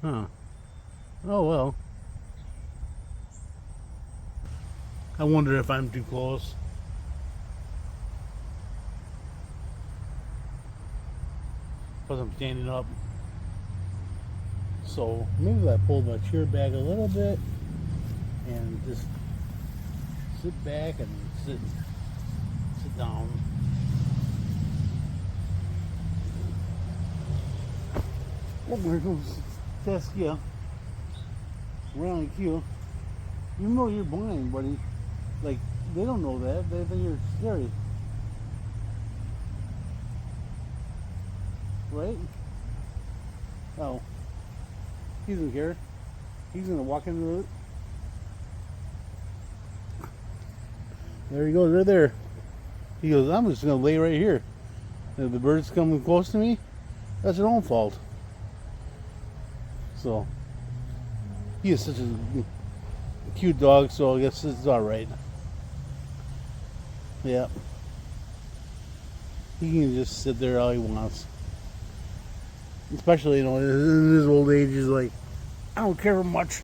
Huh. Oh well. I wonder if I'm too close. Because I'm standing up. So maybe if I pull my chair back a little bit and just sit back and sit down. Oh, there goes Saskia. Around you. You know you're blind, buddy. Like, they don't know that. They think you're scary. Right? Oh. He doesn't care. He's gonna walk into it. There he goes, right there. He goes, I'm just gonna lay right here. And if the bird's coming close to me, that's their own fault. So, he is such a cute dog, so I guess it's alright. Yeah. He can just sit there all he wants. Especially, in his old age, he's like, I don't care much.